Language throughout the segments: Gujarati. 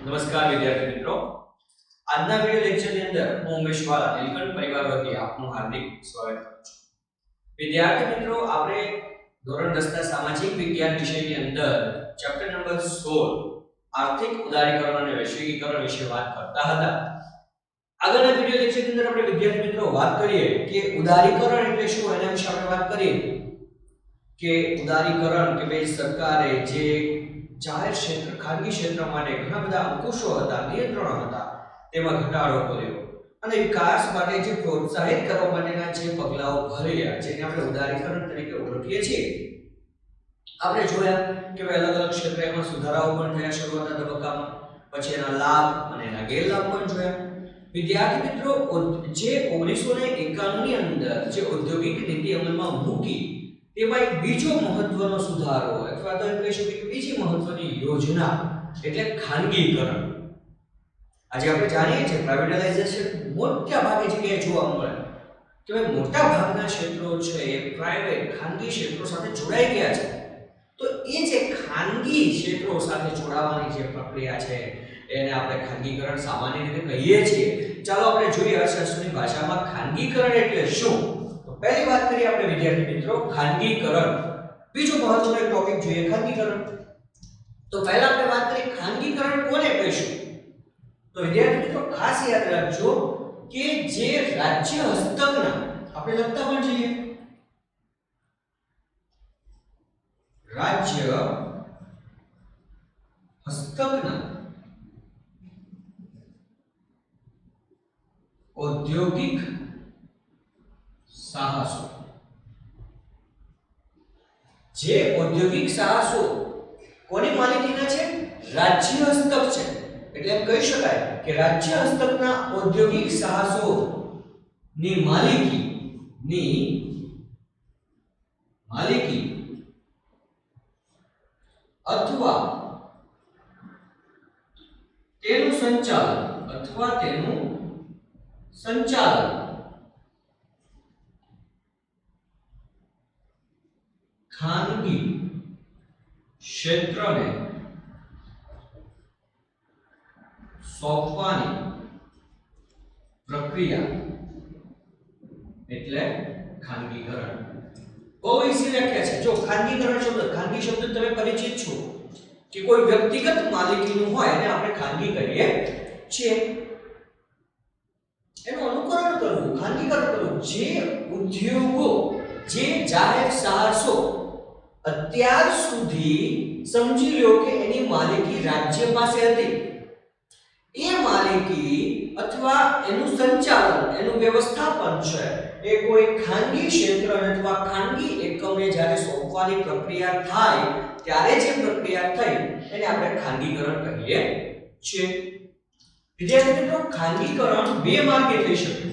નમસ્કાર વિદ્યાર્થી મિત્રો, આજના વિડિયો લેક્ચરની અંદર હું ઉમેશ વાળા નીલકંઠ પરિવાર વતી આપનું હાર્દિક સ્વાગત કરું છું. વિદ્યાર્થી મિત્રો, આપણે ધોરણ 10 ના સામાજિક વિજ્ઞાન વિષયની અંદર ચેપ્ટર નંબર 16 આર્થિક ઉદારીકરણ અને વૈશ્વિકીકરણ વિશે વાત કરતા હતા. આગળના વિડિયો લેક્ચરની અંદર આપણે વિદ્યાર્થી મિત્રો વાત કરીએ કે ઉદારીકરણ એટલે શું, એના વિશે આપણે વાત કરીએ કે ઉદારીકરણ કે ભાઈ સરકારે જે જાહેર ક્ષેત્ર ખાનગી ક્ષેત્ર માટે ઘણા બધા અંકુશો હતા, નિયંત્રણો હતા, તેમાં ઘટાડો કર્યો અને વિકાસ માટે જે પ્રોત્સાહિત કરવા માટેના જે પગલાઓ ભર્યા, જેને આપણે ઉદારીકરણ તરીકે ઓળખીએ છીએ. આપણે જોયા કે અલગ અલગ ક્ષેત્રમાં સુધારાઓ પણ થયા શરૂઆતના તબક્કામાં, પછી એના લાભ અને એના ગેરલાભ પણ જોયા. વિદ્યાર્થી મિત્રો, જે 1991 ની અંદર જે ઔદ્યોગિક નીતિ અમલમાં મૂકી, તેમાં એક બીજો મહત્વનો સુધારો અથવા તો કહી શકીએ કે બીજી મહત્વની યોજના એટલે ખાનગીકરણ. આજે આપણે જાણીએ છીએ પ્રાઇવેટાઇઝેશન મોટા ભાગે જગ્યાએ જોવા મળે કે ભાઈ મોટા ભાગના ક્ષેત્રો છે એ પ્રાઇવેટ ખાનગી ક્ષેત્રો સાથે જોડાઈ ગયા છે. તો એ જે ખાનગી ક્ષેત્રો સાથે જોડાવાની જે પ્રક્રિયા છે એને આપણે ખાનગીકરણ સામાન્ય રીતે કહીએ છીએ. ચાલો આપણે જોઈએ અર્થશાસ્ત્રની ભાષામાં ખાનગીકરણ એટલે શું. पहली बात करिए આપણે વિદ્યાર્થી મિત્રો ખાનગીકરણ. બીજો મહત્વનો એક ટોપિક જોઈએ ખાનગીકરણ. તો પહેલા આપણે વાત કરીએ ખાનગીકરણ કોને કહીશું. તો વિદ્યાર્થી મિત્રો ખાસ યાદ રાખજો કે જે રાજ્ય હસ્તકના, આપણે લખતા પણ છીએ રાજ્ય હસ્તકના ઔદ્યોગિક સાહસો, જે ઔદ્યોગિક સાહસો કોની માલિકીના છે? રાજ્ય હસ્તક છે. એટલે એમ કહી શકાય કે રાજ્ય હસ્તકના ઔદ્યોગિક સાહસો ની માલિકી અથવા તેનું સંચાલન ખાનગી ક્ષેત્રને સોંપવાની પ્રક્રિયા એટલે ખાનગીકરણ. બહુ ઈઝી વ્યાખ્યા છે. જો ખાનગીકરણ શબ્દ, ખાનગી શબ્દ તમે પરિચિત છો કે કોઈ વ્યક્તિગત માલિકીનું હોય એને આપણે ખાનગી કહીએ છીએ. એનું અનુકરણ કરવું, ખાનગીકરણ કરવું. જે ઉદ્યોગો, જે જાહેર સાહસો અત્યાર સુધી સમજી લો કે એની માલિકી રાજ્ય પાસે હતી, એ માલિકી અથવા એનું સંચાલન, એનું વ્યવસ્થાપન છે એ કોઈ ખાનગી ક્ષેત્ર અથવા ખાનગી એકમને જ્યારે સોંપવાની પ્રક્રિયા થાય ત્યારે જે પ્રક્રિયા થઈ એને આપણે ખાનગીકરણ કહીએ છીએ. વિદ્યાર્થી મિત્રો, ખાનગીકરણ બે માર્ગે થઈ શકે.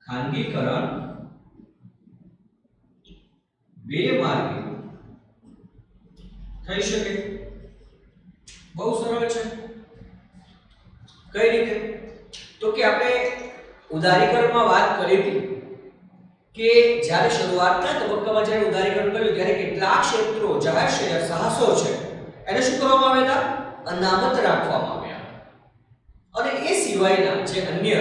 ખાનગીકરણ બે માર્ગે થઈ શકે. બહુ સરળ છે. કઈ રીતે? તો કે આપણે ઉદારીકરણમાં વાત કરી હતી કે જ્યારે શરૂઆતના તબક્કામાં જ્યારે ઉદારીકરણ કર્યું ત્યારે કેટલાક ક્ષેત્રો, જાહેર સાહસો છે એને શું કરવામાં આવ્યા હતા? અનામત રાખવામાં આવ્યા. અને એ સિવાયના જે અન્ય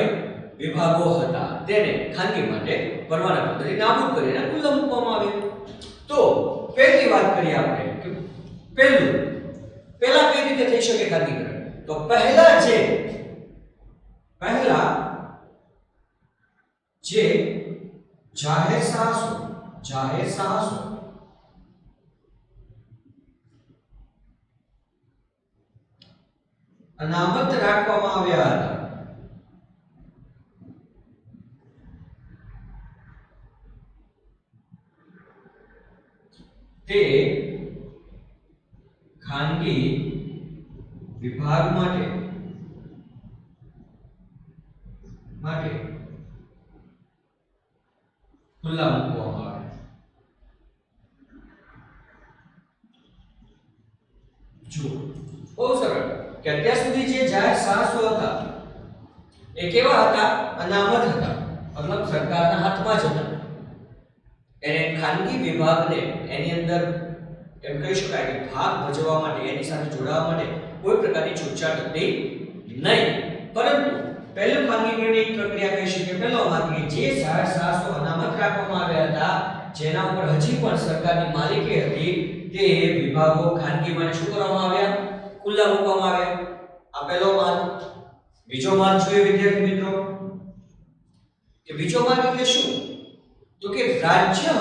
વિભાગો હતા તેને ખાનગી માટે પરવાના પદ્ધતિ નાબૂદ કરીને ખુલ્લા મૂકવામાં આવ્યા. તો પહેલી વાત કરીએ આપણે કે પહેલા કઈ રીતે થઈ શકે ખાનગીકરણ. તો પહેલા જે જાહેર સાહસો અનામત રાખવામાં આવ્યા હતા તે ખાનગી વિભાગ માટે ખુલ્લા મૂકવામાં આવે. જો બહુ સરળ કે અત્યાર સુધી જે જાહેર સાહસો હતા એ કેવા હતા? અનામત હતા, મતલબ સરકારના હાથમાં જ હતા. એને ખાનગી વિભાગને એની અંદર એમ કહી શકાય કે ભાગ ભજવવા માટે એની સાથે જોડાવા માટે કોઈ પ્રકારની છૂટછાટ હતી નહીં. પરંતુ પહેલું ખાનગીકરણની પ્રક્રિયા કહી શકીએ પહેલો ભાગ કે જે જાહેર સાહસો અનામત રાખવામાં આવ્યા હતા જેના ઉપર હજી પણ સરકારની માલિકી હતી તે વિભાગો ખાનગી માટે શું કરવામાં આવ્યા? ખુલ્લા મૂકવામાં આવ્યા. આ પહેલો માર્ગ. બીજો માર્ગ જોઈએ વિદ્યાર્થી મિત્રો કે બીજો માર્ગ એટલે શું? તો કે રાજ્ય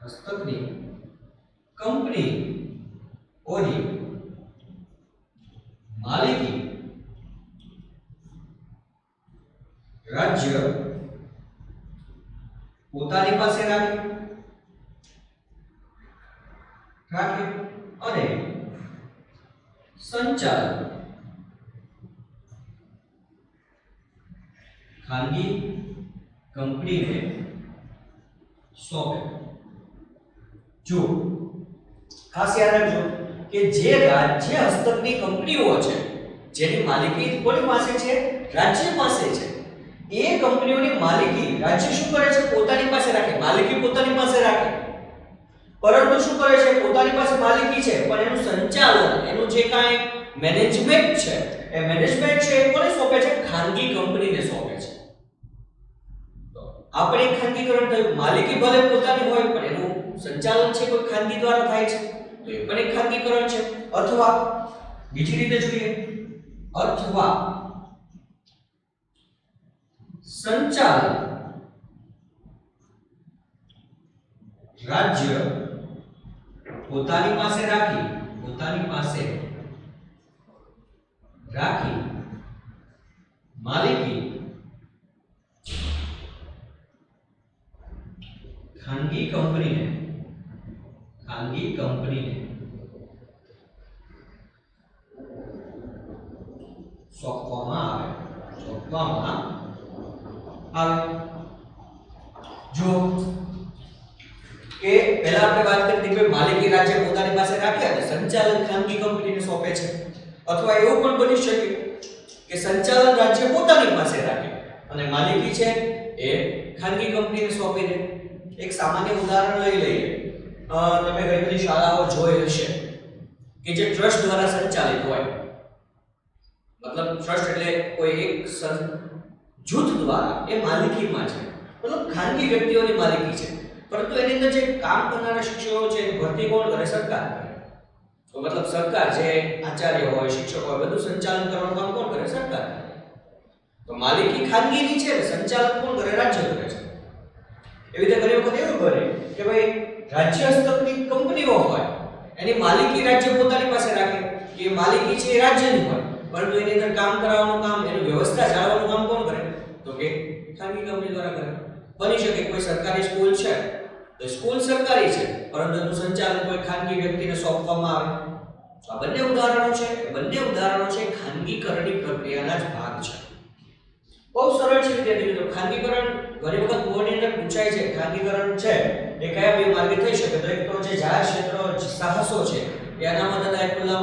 હસ્તકની કંપની ઓની માલિકી રાજ્ય પોતાની પાસે રાખે અને સંચાલન ખાનગી કંપનીને સોંપે. જો ખાસ યાદ રાખજો કે જે રાજ્ય હસ્તકની કંપનીઓ છે જેની માલિકી કોની પાસે છે? રાજ્ય પાસે છે. એ કંપનીઓની માલિકી રાજ્ય શું કરે છે? પોતાની પાસે રાખે. માલિકી પોતાની પાસે રાખે, પરંતુ શું કરે છે? પોતાની પાસે માલિકી છે પણ એનું સંચાલન, એનું જે કાંઈ મેનેજમેન્ટ છે એ મેનેજમેન્ટ છે એ કોને સોંપે છે? ખાનગી કંપનીને સોંપે છે. તો આપણે ખાનગીકરણ થયું. માલિકી ભલે પોતાની હોય પણ એનું સંચાલન છે કોઈ ખાનગી દ્વારા થાય છે, તો એ પણ એક ખાનગીકરણ છે. અથવા બીજી રીતે જોઈએ, અથવા સંચાલન રાજ્ય પોતાની પાસે રાખી માલિકી ખાનગી કંપનીને સોંપવામાં આવે. જો કે પહેલા આપણે વાત કરી કે માલિકી રાજ્ય પોતાની પાસે રાખે અને સંચાલન ખાનગી કંપનીને સોંપે છે. અથવા એવું પણ બની શકે કે સંચાલન રાજ્ય પોતાની પાસે રાખે અને માલિકી છે એ ખાનગી કંપનીને સોંપી દે. એક સામાન્ય ઉદાહરણ લઈ લઈએ. તમે ઘણી બધી શાળાઓ જોઈ હશે કે જે ટ્રસ્ટ દ્વારા સંચાલિત હોય. મતલબ ટ્રસ્ટ એટલે કોઈ એક જૂથ દ્વારા એ માલિકીમાં છે, મતલબ ખાનગી વ્યક્તિઓની માલિકી છે, પરંતુ એની અંદર જે કામ કરનારા શિક્ષકો છે એની ભરતી કોણ કરે? સરકાર કરે. તો મતલબ સરકાર જે આચાર્ય હોય, શિક્ષક હોય, બધું સંચાલન કરવાનું કામ કોણ કરે? સરકાર કરે. તો માલિકી ખાનગીની છે, સંચાલન કોણ કરે? રાજ્ય કરે છે. એવી રીતે ઘણી વખત એવું બને કે ભાઈ રાજ્ય હસ્તકની કંપનીઓ હોય, એની માલિકી રાજ્ય પોતાની પાસે રાખે કે માલિકી છે એ રાજ્યની હોય, પરંતુ એની અંદર કામ કરાવવાનું કામ, એની વ્યવસ્થા જાળવવાનું કામ કોણ કરે? તો કે ખાનગી કંપની દ્વારા કરે. બની શકે કોઈ સરકારી સ્કૂલ છે તો સ્કૂલ સરકારી છે પરંતુ એનું સંચાલન કોઈ ખાનગી વ્યક્તિને સોંપવામાં આવે. આ બંને ઉદાહરણો છે ખાનગીકરણની પ્રક્રિયાના જ ભાગ છે. બહુ સરળ છે વિદ્યાર્થી મિત્રો. ખાનગીકરણ ઘણી વખત બોર્ડની અંદર પૂછાય છે. ખાનગીકરણ છે એ કયા બે માર્ગે થઈ શકે? તો એક તો જે જાહેર ક્ષેત્ર સાહસો છે એ અનામત હતા, એ ખુલ્લા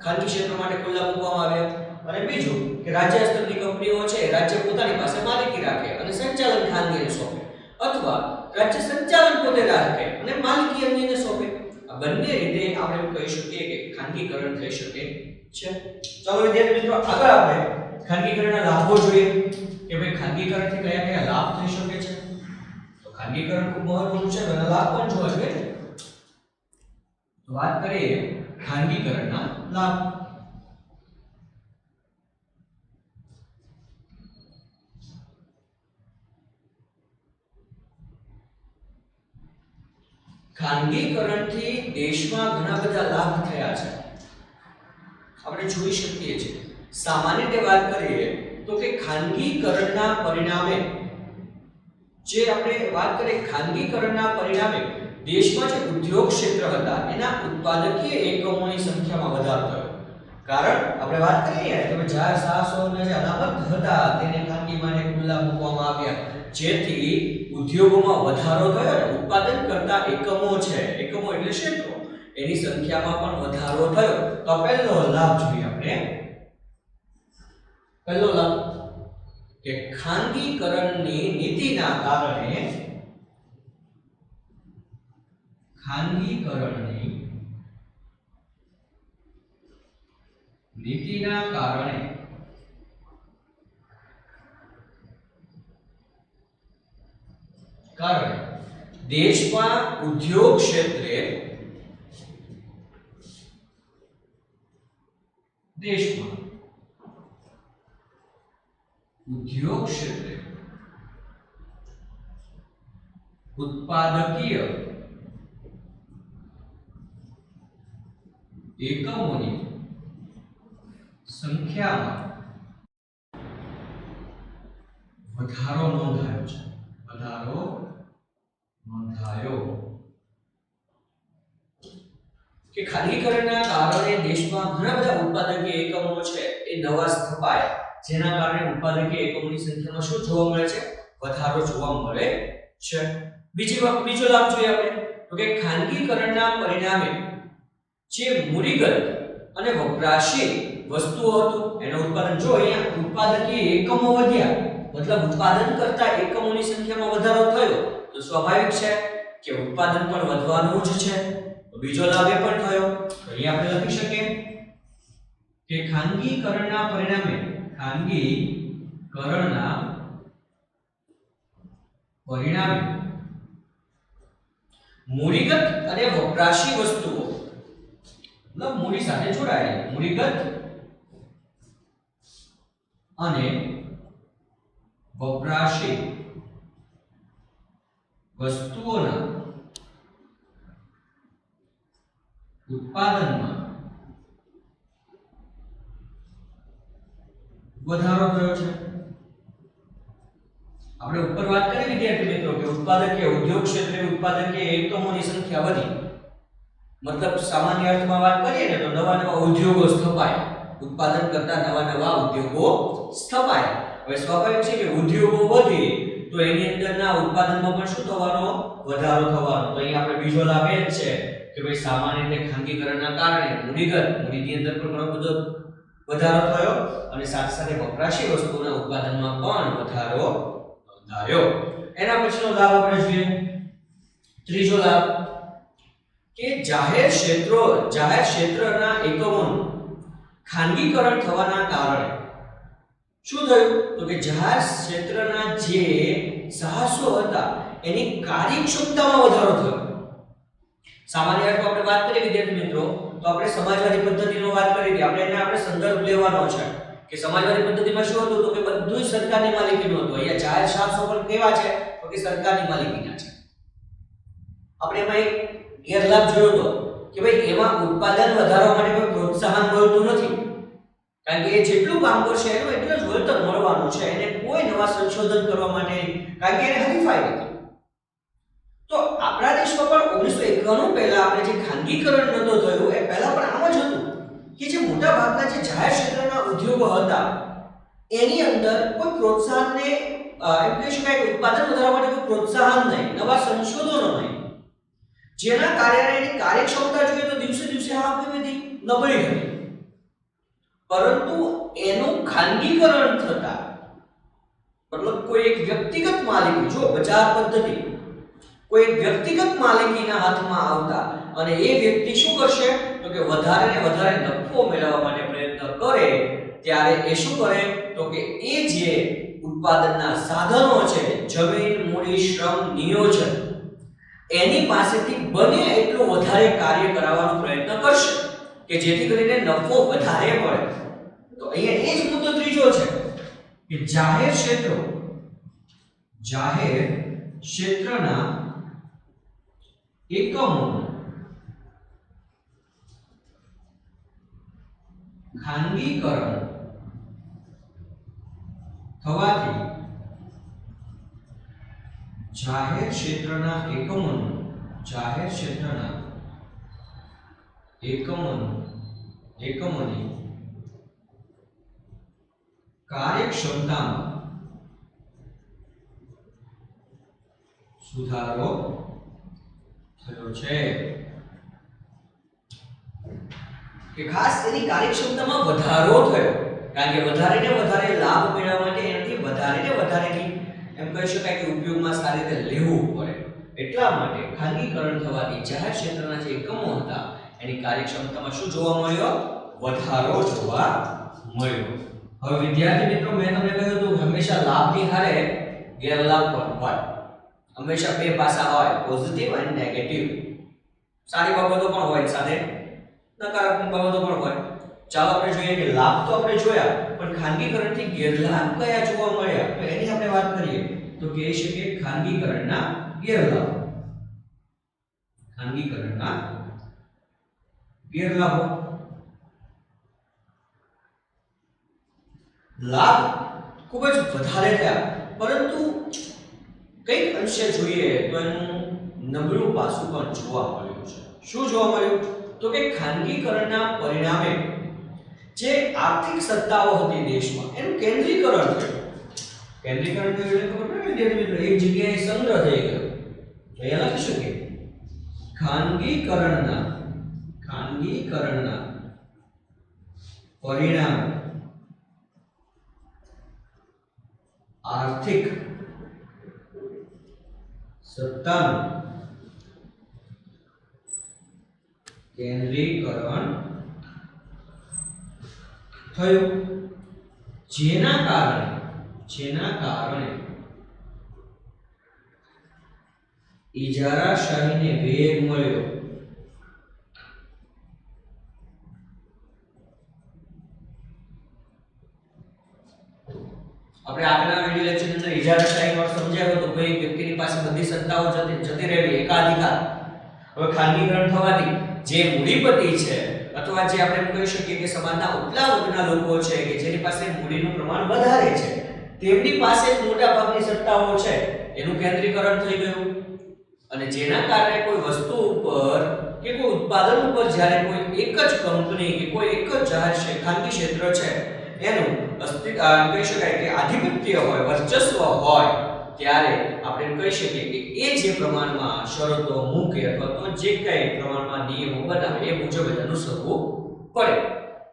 ખાનગી ક્ષેત્ર માટે ખુલ્લા મૂકવામાં આવ્યા. અને બીજું કે રાજ્ય હસ્તકની કંપનીઓ છે રાજ્ય પોતાની પાસે માલિકી રાખે અને સંચાલન ખાનગીને સોંપે, અથવા રાજ્ય સંચાલન પોતે રાખે અને માલિકી અન્યને સોંપે. આ બંને રીતે આપણે કહી શકીએ કે ખાનગીકરણ થઈ શકે છે. ચાલો વિદ્યાર્થી મિત્રો, આગળ આપણે ખાનગીકરણના લાભો જોઈએ કે ભાઈ ખાનગીકરણથી કયા કયા લાભ થઈ શકે છે. તો ખાનગીકરણ ખૂબ મહત્વનું છે, એના લાભ પણ જોવા જોઈએ. તો વાત કરીએ ખાનગીકરણના લાભ. ખાનગીકરણથી દેશમાં ઘણા બધા લાભ થયા છે, આપણે જોઈ શકીએ છીએ. સામાન્ય રીતે વાત કરીએ તો કે ખાનગીકરણના પરિણામે દેશમાં જે ઉદ્યોગ ક્ષેત્ર હતા એના ઉત્પાદકીય એકમોની સંખ્યામાં વધારો થયો. કારણ આપણે વાત કરીએ કે જાહેર સાહસોના જે અનામત હતા તેને ખાનગીમાં ખુલ્લા મૂકવામાં આવ્યા, જેથી ઉદ્યોગોમાં વધારો થયો અને ઉત્પાદન કરતા એકમો એટલે ક્ષેત્રો, એની સંખ્યામાં પણ વધારો થયો. તો પહેલો લાભ જોઈએ આપણે. પહેલો લાભ કે ખાનગીકરણની નીતિના કારણે દેશમાં ઉદ્યોગ ક્ષેત્રે ઉત્પાદકીય એકમોની સંખ્યામાં વધારો નોંધાયો કે ખાનગીકરણના કારણે દેશમાં ઘણા બધા ઉત્પાદકીય એકમો છે એ નવા સ્થપાયા, જેના કારણે ઉત્પાદકીય એકમોની સંખ્યામાં શું જોવા મળે છે? વધારો જોવા મળે છે. બીજો લાભ જોઈએ આપણે તો કે ખાનગીકરણના પરિણામે જે મૂડીગત અને વપરાશી વસ્તુઓ હતું એનું ઉત્પાદન, જો અહીંયા ઉત્પાદકીય એકમો વધ્યા મતલબ ઉત્પાદન કરતા એકમોની સંખ્યામાં વધારો થયો તો સ્વાભાવિક છે કે ઉત્પાદન પણ વધવાનું જ છે. તો બીજો લાભ એ પણ થયો. તો અહીંયા આપણે લખી શકીએ કે ખાનગીકરણના પરિણામે મૂડીગત અને વપરાશી વસ્તુઓ મતલબ મૂડી સાથે જોડાયેલી મૂડીગત અને વપરાશી વસ્તુઓના ઉત્પાદનમાં વધારો થયો છે. આપણે ઉપર વાત કરી વિદ્યાર્થી મિત્રો કે ઉત્પાદકીય ઉદ્યોગ ક્ષેત્રે ઉત્પાદકીય એકમોની સંખ્યા વધી, મતલબ સામાન્ય અર્થમાં વાત કરીએ ને તો નવા ઉદ્યોગો સ્થપાયા, ઉત્પાદન કરતા નવા ઉદ્યોગો સ્થપાયા. હવે સ્વાભાવિક છે કે ઉદ્યોગો વધે તો એની અંદરના ઉત્પાદનમાં પણ શું થવાનો? વધારો થવાનો. તો અહીં આપણે બીજો લાભ એ જ છે કે ભાઈ સામાન્ય રીતે ખાનગીકરણના કારણે મૂડીની અંદર પણ ઘણો બધો વધારો થયો અને સાથે સાથે વપરાશી વસ્તુઓના ઉત્પાદનમાં પણ વધારો નોંધાયો. એના પછીનો લાભ આપણે જોઈએ, ત્રીજો લાભ કે જાહેર ક્ષેત્રના એકમોનું ખાનગીકરણ થવાના કારણે શું થયું? તો કે જાહેર ક્ષેત્રના જે સાહસો હતા એની કાર્યક્ષમતામાં વધારો થયો. સામાન્ય અર્થમાં આપણે વાત કરીએ વિદ્યાર્થી મિત્રો તો આપણે સમાજવાદી પદ્ધતિનો વાત કરી હતી. આપણે સંદર્ભ લેવાનો છે કે સમાજવાદી પદ્ધતિમાં શું હતું? તો કે બધું સરકારની માલિકીનું હતું. અહીંયા જાહેર સાહસો પણ કેવા છે? તો કે સરકારની માલિકીના છે. આપણે એમાં એક ગેરલાભ જોયો હતો કે ભાઈ એમાં ઉત્પાદન વધારવા માટે કોઈ પ્રોત્સાહન મળતું નથી, કારણ કે એ જેટલું કામ કરશે એનું એટલું જ વળતર મળવાનું છે. એને કોઈ નવા સંશોધન કરવા માટે, કારણ કે એને હરીફાઈ નથી. તો આપણા દેશમાં પણ 1991 પહેલા આપણે જે ખાનગીકરણ નતો થયું એ પહેલા પણ આમ જ હતું કે જે મોટા ભાગના જે જાહેર ક્ષેત્રના ઉદ્યોગો હતા એની અંદર કોઈ પ્રોત્સાહનને એમ કહી શકાય કે ઉત્પાદન વધારવા માટે કોઈ પ્રોત્સાહન નહીં, નવા સંશોધનો નહીં, જેના કારણે એની કાર્યક્ષમતા જોઈએ તો દિવસે દિવસે નબળી હતી. પરંતુ એનું ખાનગીકરણ થતા મતલબ કોઈ એક વ્યક્તિગત માલિકી, જો બજાર પદ્ધતિ કોઈ એક વ્યક્તિગત માલિકીના હાથમાં આવતા અને એ વ્યક્તિ શું કરશે? તો કે વધારે ને વધારે નફો મેળવવા માટે પ્રયત્ન કરે ત્યારે એ શું કરે? તો કે એ જે ઉત્પાદનના સાધનો છે, જમીન, મૂડી, શ્રમ, નિયોજન, એની પાસેથી બને એટલું વધારે કાર્ય કરાવવાનો પ્રયત્ન કરશે કે જેથી કરીને નફો વધારે મળે. તો અહીંયા એ જ મુદ્દો ત્રીજો છે કે જાહેર ક્ષેત્રના એકમોનું ખાનગીકરણ થવાથી જાહેર ક્ષેત્રના એકમોની કાર્યક્ષમતામાં સુધારો થયો છે. કે ખાસ એની કાર્યક્ષમતામાં વધારો થયો, કારણ કે વધારે ને વધારે લાભ મેળવવા માટે એનાથી વધારે કહી શકાય કે ઉપયોગમાં સારી રીતે લેવું પડે. એટલા માટે ખાનગીકરણ થવાથી જાહેર ક્ષેત્રના જે એકમો હતા એની કાર્યક્ષમતામાં શું જોવા મળ્યો? વધારો જોવા મળ્યો. હવે વિદ્યાર્થી મિત્રો, મેં તમને કહ્યું હતું હંમેશા લાભની હારે ગેરલાભ પણ હોય. હંમેશા બે પાસા હોય, પોઝિટિવ અને નેગેટિવ. સારી બાબતો પણ હોય સાથે નકારાત્મક બાબતો પણ હોય. ચાલો આપણે જોઈએ કે લાભ તો આપણે જોયા, પણ ખાનગીકરણથી ગેરલાભ કયા જોવા મળ્યા તો એની આપણે વાત કરીએ તો કહી શકીએ ખાનગીકરણના ગેરલાભ. ખાનગીકરણના ગેરલાભો. લાભ ખૂબ જ વધારે થયા, પરંતુ કઈક અંશે જોઈએ તો એનું નબળું પાસું પણ જોવા મળ્યું છે. શું જોવા મળ્યું? તો કે ખાનગીકરણના પરિણામે જે આર્થિક સત્તાઓ હતી દેશમાં એનું કેન્દ્રીકરણ થયું. કેન્દ્રીકરણ થયું એટલે ખબર પડે ને મિત્રો, એક જગ્યાએ સંગ્રહ થઈ ગયો. તો એ લખી શકીએ ખાનગીકરણના પરિણામે આર્થિક સત્તાનું કેન્દ્રીકરણ થયું, જેના કારણે ઇજારાશાહીને વેગ મળ્યો. આપણે આગળના વિડિયો લેક્ચરની અંદર ઇજારાશાહી નો સમજાવ્યો તો કોઈ વ્યક્તિની પાસે બધી સત્તાઓ જતી રહેવી, એકાધિકાર. હવે ખાનગીકરણ થવાથી જે મૂડીપતિ છે અથવા જે આપણે કહી શકીએ કે સમાજના ઉપલા વર્ગના લોકો છે કે જેની પાસે મૂડીનું પ્રમાણ વધારે છે, તેમની પાસે જ મોટા ભાગની સત્તાઓ છે, એનું કેન્દ્રીકરણ થઈ ગયું. અને જેના કારણે કોઈ વસ્તુ ઉપર કે કોઈ ઉત્પાદન ઉપર જ્યારે કોઈ એક જ કંપની કે કોઈ એક જ જાહેર ખાનગી ક્ષેત્ર છે એનું કહી શકાય કે આધિપત્ય હોય, વર્ચસ્વ હોય, ત્યારે આપણે કહી શકીએ કે એ જે પ્રમાણમાં શરતો મૂકે અથવા તો જે કંઈ પ્રમાણમાં નિયમો બનાવે એ મુજબ જ અનુસરવું પડે.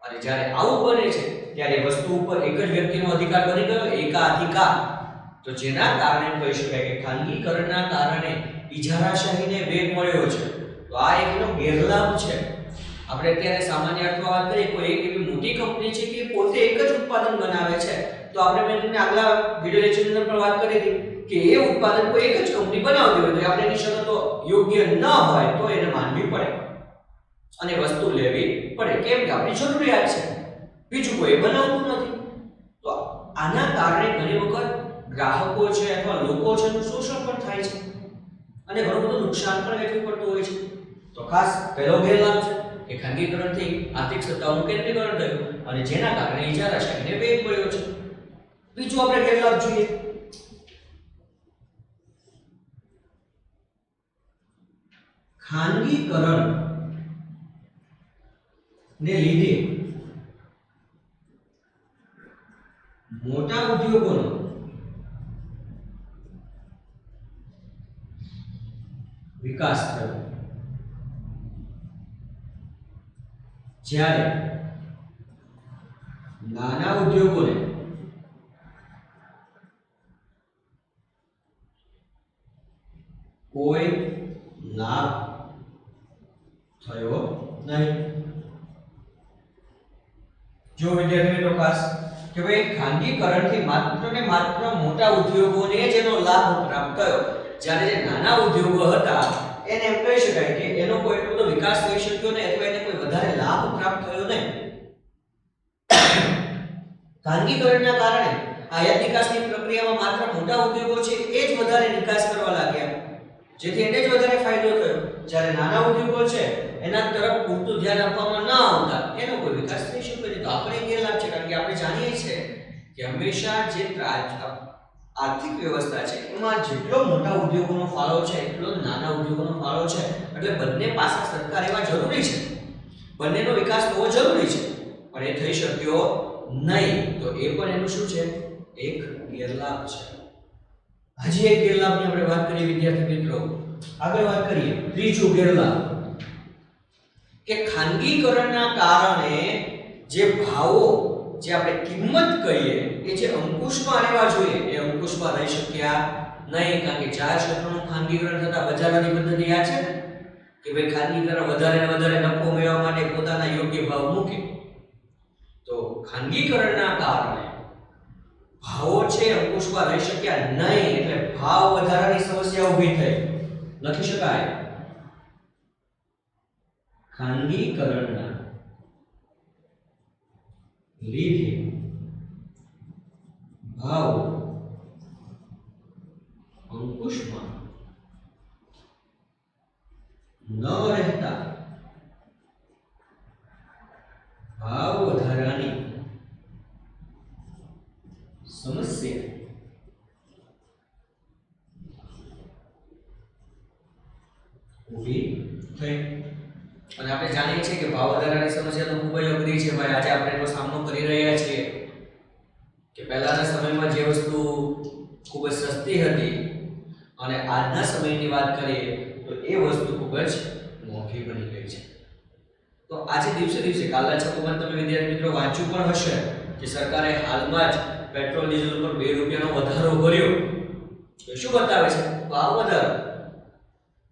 અને જ્યારે આવું બને છે ત્યારે વસ્તુ ઉપર એક જ વ્યક્તિનો અધિકાર બની ગયો, એકાધિકાર. તો જેના કારણે કહી શકાય કે ખાનગીકરણના કારણે ઇજારાશાહીને વેગ મળ્યો છે. તો આ એકનો ગેરલાભ છે. આપણે અત્યારે સામાન્ય અર્થમાં વાત કરીએ, કોઈ એક એવી મોટી કંપની છે કે પોતે એક જ ઉત્પાદન બનાવે છે, તો આપણે મેં તમને આગલા વિડિયો લેક્ચરની અંદર પણ વાત કરી હતી કે એ ઉત્પાદન કોઈ એક જ કંપની બનાવતી હોય તો આપણે એની શરતો યોગ્ય ન હોય તો એને માનવી પડે અને વસ્તુ લેવી પડે, કેમ કે આપણી જરૂરિયાત છે, બીજું કોઈ બનાવતું નથી. તો આના કારણે ઘણી વખત ગ્રાહકો છે અથવા લોકો છે એનું શોષણ પણ થાય છે અને ઘણું બધું નુકસાન પણ વેઠવું પડતું હોય છે. તો ખાસ પહેલો ગેરલાભ છે કે ખાનગીકરણથી આર્થિક સત્તાઓનું કેન્દ્રીકરણ થયું અને જેના કારણે ઇજારાશાહીને વેગ મળ્યો છે. બીજું આપણે ગેરલાભ જોઈએ. ખાનગીકરણ ને લીધે મોટા ઉદ્યોગોનો વિકાસ થયો, જ્યારે નાના ઉદ્યોગોને કોઈ લાભ થયો નહીં. જો વિદ્યાર્થી મિત્રો ખાસ કે ભાઈ ખાનગીકરણથી માત્ર ને માત્ર મોટા ઉદ્યોગોને જ એનો લાભ પ્રાપ્ત થયો, જ્યારે જે નાના ઉદ્યોગો હતા એને એમ કહી શકાય કે એનો કોઈ એટલો બધો વિકાસ થઈ શક્યો નહીં અથવા એને કોઈ વધારે લાભ પ્રાપ્ત થયો નહીં. ખાનગીકરણના કારણે આયાત નિકાસની પ્રક્રિયામાં માત્ર મોટા ઉદ્યોગો છે એ જ વધારે નિકાસ કરવા લાગ્યા, જેથી એને જ વધારે ફાયદો થયો, જ્યારે નાના ઉદ્યોગો છે એના તરફ પૂરતું ધ્યાન આપવામાં ન આવતા એનો કોઈ વિકાસ થઈ શક્યો નહીં. તો આપણે ગેરલાભ છે, કારણ કે આપણે જાણીએ છીએ કે હંમેશા જે આર્થિક વ્યવસ્થા છે એમાં જેટલો મોટા ઉદ્યોગોનો ફાળો છે એટલો નાના ઉદ્યોગોનો ફાળો છે, એટલે બંને પાસા સરકાર એવા જરૂરી છે, બંનેનો વિકાસ થવો જરૂરી છે, પણ એ થઈ શક્યો નહીં. તો એ પણ એનું શું છે? એક ગેરલાભ છે. હજી એક ગેરલાભની આપણે વાત કરીએ વિદ્યાર્થી મિત્રો. આગળ વાત કરીએ ત્રીજું ગેરલાભ કે ખાનગીકરણના કારણે જે ભાવો, જે આપણે કિંમત કહીએ એ જે અંકુશમાં રહેવા જોઈએ એ અંકુશમાં અંકુશમાં રહી શક્યા નહીં, કારણ કે જાહેર ક્ષેત્રનું ખાનગીકરણ થતા બજારોની પદ્ધતિ આ છે કે ભાઈ ખાનગીકરણ વધારે ને વધારે નફો મેળવવા માટે પોતાના યોગ્ય ભાવ મૂકે. તો ખાનગીકરણના કારણે ભાવો છે અંકુશમાં રહી શક્યા નહીં, એટલે ભાવ વધારાની સમસ્યા ઊભી થઈ. લખી શકાય ખાનગીકરણના લીધે ભાવ અંકુશમાં ન રહેતા ભાવ વધારાની સમસ્યા ઊભી થઈ. અને આપણે જાણીએ છીએ કે ભાવ વધારાની સમસ્યા તો ખૂબ જ અઘરી છે ભાઈ. આજે આપણે એનો સામનો કરી રહ્યા છીએ કે પહેલાના સમયમાં જે વસ્તુ ખૂબ જ સસ્તી હતી અને આજના સમયની વાત કરીએ તો એ વસ્તુ ખૂબ જ મોંઘી બની ગઈ છે. તો આજે દિવસે દિવસે કાલના છપમાં તમે વિદ્યાર્થી મિત્રો વાંચ્યું પણ હશે કે સરકારે હાલમાં જ પેટ્રોલ ડીઝલ પર 2 રૂપિયાનો વધારો કર્યો. તો શું બતાવે છે? ભાવ વધારો.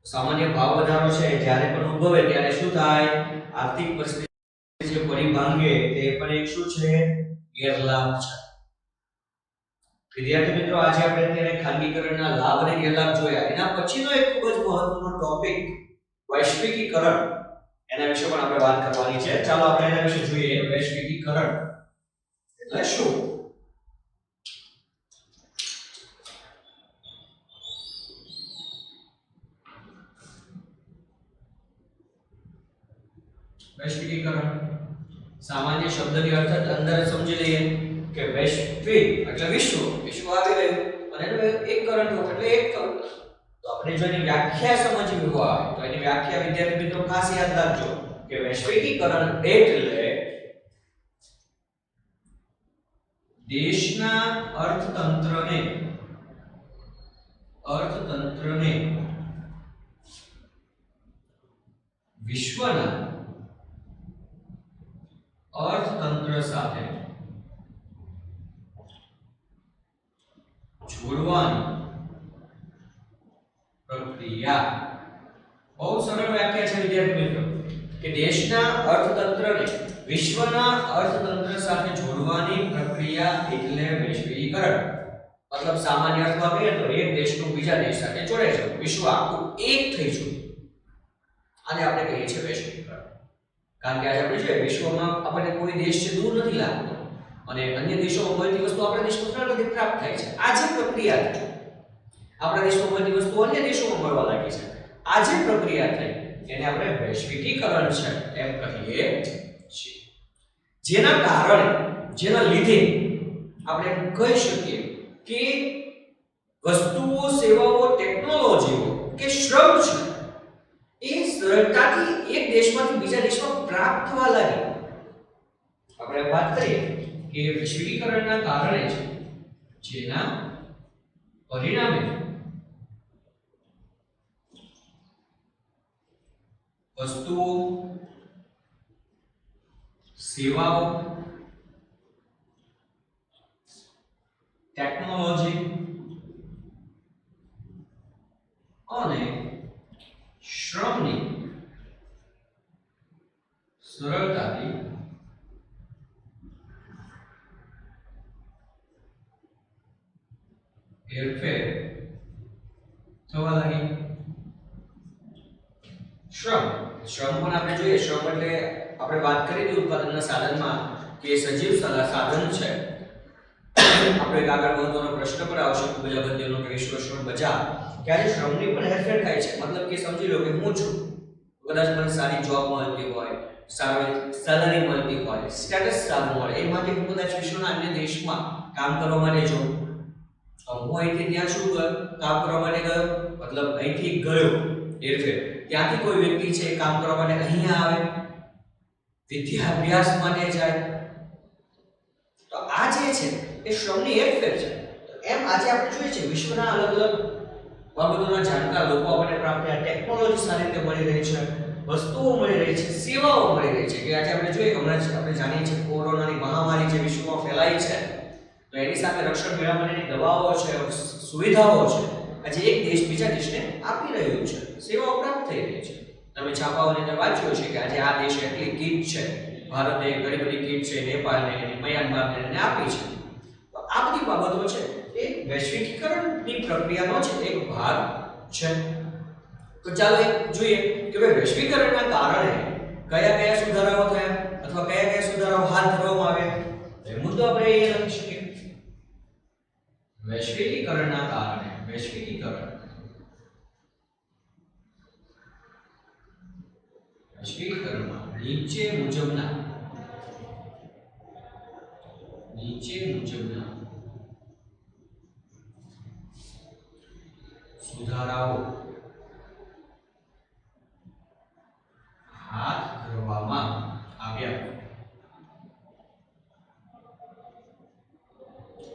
સામાન્ય ભાવ વધારો છે જ્યારે પણ ઉદ્ભવે ત્યારે શું થાય? આર્થિક પરિસ્થિતિ જે પરિભાંગે તે પણ એક શું છે? ગેરલાભ છે. વિદ્યાર્થી મિત્રો આજે આપણે અત્યારે ખાનગીકરણના લાભ અને ગેરલાભ જોયા. એના પછીનો એક ખૂબ જ મહત્વનો ટોપિક વૈશ્વિકીકરણ, એના વિશે પણ આપણે વાત કરવાની છે. ચાલો આપણે એના વિશે જોઈએ. વૈશ્વિકીકરણ એટલે શું? વૈશ્વિકીકરણ સામાન્ય શબ્દની અર્થ અંદર સમજી લઈએ કે વૈશ્વિક એટલે વિશ્વ, વિશ્વ આવી ગયું અને એનું એક કરણ થયું એટલે એક થયું. તો આપણે જો એની વ્યાખ્યા સમજવી હોય તો એની વ્યાખ્યા વિદ્યાર્થી મિત્રો ખાસ યાદ રાખજો કે વૈશ્વિકીકરણ એટલે દેશના અર્થતંત્રને વિશ્વના અર્થતંત્ર સાથે જોડવાની પ્રક્રિયા. બહુ સરળ વ્યાખ્યા છે વિદ્યાર્થી મિત્રો કે દેશના અર્થતંત્રને વિશ્વના અર્થતંત્ર સાથે જોડવાની પ્રક્રિયા એટલે વૈશ્વિકીકરણ. મતલબ સામાન્ય અર્થમાં કહીએ તો એક દેશનું બીજા દેશ સાથે જોડે છે, વિશ્વ આખું એક થઈ જવું. આને આપણે કહીએ છીએ વૈશ્વિકીકરણ. કારણ કે આજે આપણે જોઈએ વિશ્વમાં આપણને કોઈ દેશ છે દૂર નથી લાગતો અને અન્ય દેશોમાં મળતી વસ્તુ આપણા દેશમાં સરળતાથી પ્રાપ્ત થાય છે. આ જે પ્રક્રિયા થઈ, આપણા દેશમાં મળતી વસ્તુ અન્ય દેશોમાં મળવા લાગી છે, આ જે પ્રક્રિયા થઈ એને આપણે વૈશ્વિકીકરણ છે એમ કહીએ છીએ. જેના કારણે, જેના લીધે આપણે કહી શકીએ કે વસ્તુઓ, સેવાઓ, ટેકનોલોજીઓ કે શ્રમ છે એ સરળતાથી એક દેશમાંથી બીજા દેશમાં પ્રાપ્ત થવા લાગી. આપણે વાત કરીએ કે વૈશ્વિકીકરણના કારણે છે જેના પરિણામે વસ્તુઓ, સેવાઓ, ટેકનોલોજી અને શ્રમની સરળતાથી હેરફેર થવા લાગી. શ્રમ પણ આપણે જોઈએ. શ્રમ એટલે આપણે વાત કરી હતી ઉત્પાદનના સાધનમાં કે સજીવ સાધન છે. આપણે એક આગળ મહત્વનો પ્રશ્ન પર આવશે ખૂબ જ અગત્યનો કે વિશ્વ શ્રમ બજાર કે આજે શ્રમની પણ હેરફેર થાય છે. મતલબ કે સમજી લો કે હું છું, કદાચ મને સારી જોબ મળતી હોય, સારી સેલરી મળતી હોય, સ્ટેટસ સારું મળે, એમાંથી હું કદાચ વિશ્વના અન્ય દેશમાં કામ કરવા માટે જાઉં. હું અહીંથી ત્યાં શું કામ કરવા માટે ગયો, મતલબ અહીંથી ગયો હેરફેર. ત્યાંથી કોઈ વ્યક્તિ છે કામ કરવા માટે અહીંયા આવે, વિદ્યાભ્યાસ માટે જાય. તો આ જે છે એ શ્રમની હેરફેર છે. તો એમ આજે આપણે જોઈએ છે વિશ્વના અલગ અલગ બાબતોના જાણકાર લોકો આપણને પ્રાપ્ત થયા. ટેકનોલોજી સારી રીતે મળી રહી છે, વસ્તુઓ મળી રહી છે, સેવાઓ મળી રહી છે. કે આજે આપણે જોઈએ હમણાં જ આપણે જાણીએ છીએ કોરોનાની મહામારી જે વિશ્વમાં ફેલાઈ છે, તો એની સામે રક્ષણ મેળવવા માટેની દવાઓ છે, સુવિધાઓ છે, આજે એક દેશ બીજા દેશને આપી રહ્યું છે, સેવાઓ પ્રાપ્ત થઈ રહી છે. તમે છાપાઓની અંદર વાંચ્યું છે કે આજે આ દેશે એટલી કીટ છે, ભારતે ઘણી બધી કીટ છે નેપાળને મ્યાનમારને આપી છે. તો આ બધી બાબતો છે એ વૈશ્વિકીકરણની પ્રક્રિયાનો છે એક ભાગ છે. તો ચાલો જોઈએ કે ભાઈ વૈશ્વિકીકરણના કારણે કયા કયા સુધારાઓ થયા અથવા કયા કયા સુધારાઓ હાથ ધરવામાં આવ્યા. એ મુદ્દો આપણે અહીંયા લખી શકીએ. વૈશ્વિકીકરણના કારણે વૈશ્વિકીકરણમાં નીચે મુજબના સુધારાઓ હાથ ધરવામાં આવ્યા.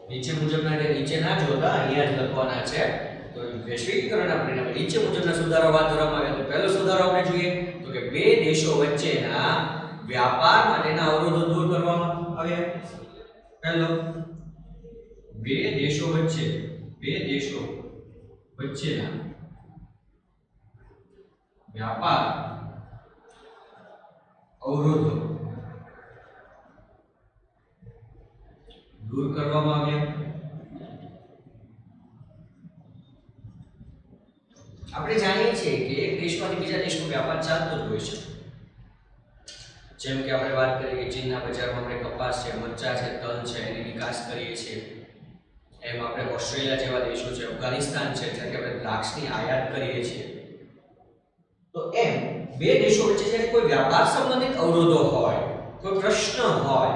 નીચે મુજબના એટલે નીચે ના જોતા અહીંયા જ લખવાના છે. તો વૈશ્વિકીકરણના પરિણામે નીચે મુજબના સુધારાઓ હાથ ધરવામાં આવ્યા. તો પહેલો સુધારો આપણે જોઈએ તો કે બે દેશો વચ્ચેના વ્યાપાર માટેના અવરોધો દૂર કરવામાં આવ્યા. પહેલો, બે દેશો વચ્ચેના વ્યાપાર અવરોધો દૂર કરવામાં આવ્યા. આપણે જાણીએ છીએ કે એક દેશમાંથી બીજા દેશમાં વ્યાપાર ચાલતો જ હોય છે. જેમ કે આપણે વાત કરીએ કે ચીનના બજારમાં આપણે કપાસ છે, મરચા છે, તલ છે એની નિકાસ કરીએ છીએ. એમ આપણે ઓસ્ટ્રેલિયા જેવા દેશો છે, અફઘાનિસ્તાન છે જ્યાંથી આપણે દ્રાક્ષની આયાત કરીએ છીએ. તો એમ બે દેશો વચ્ચે જ્યારે કોઈ વ્યાપાર સંબંધિત અવરોધો હોય, કોઈ પ્રશ્ન હોય,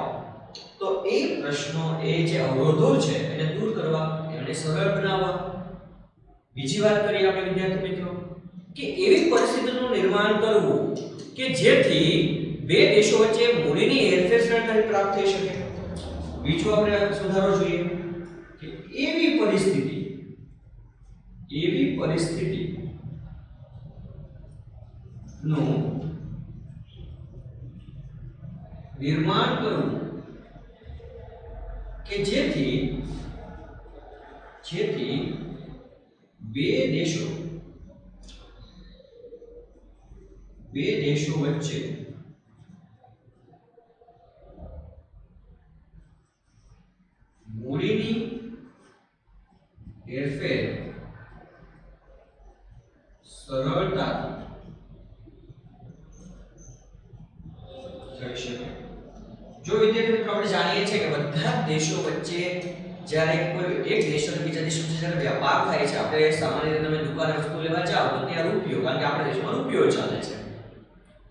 તો એ પ્રશ્નો એ જે અવરોધો છે એને દૂર કરવા, એને સરળ બનાવવા. બીજી વાત કરીએ આપણે વિદ્યાર્થી મિત્રો કે એવી પરિસ્થિતિનું નિર્માણ કરવું કે જેથી બે દેશો વચ્ચે મૂડીની હેરફેર સરળતાથી પ્રાપ્ત થઈ શકે. બીજો આપણે સુધારો જોઈએ કે એવી પરિસ્થિતિ નું નિર્માણ કરવું કે જેથી બે દેશો વચ્ચે મૂડીની હેરફેર સરળતાથી થઈ શકે. જો વિદ્યાર્થી મિત્રો આપણે જાણીએ છીએ કે બધા દેશો વચ્ચે જ્યારે કોઈ એક દેશનો બીજા દેશ વચ્ચે જ્યારે વ્યાપાર થાય છે, આપણે સામાન્ય રીતે તમે દુકાને વસ્તુ લેવા જાઓ તો ત્યાં રૂપિયો, કારણ કે આપણા દેશમાં રૂપિયો ચાલે છે,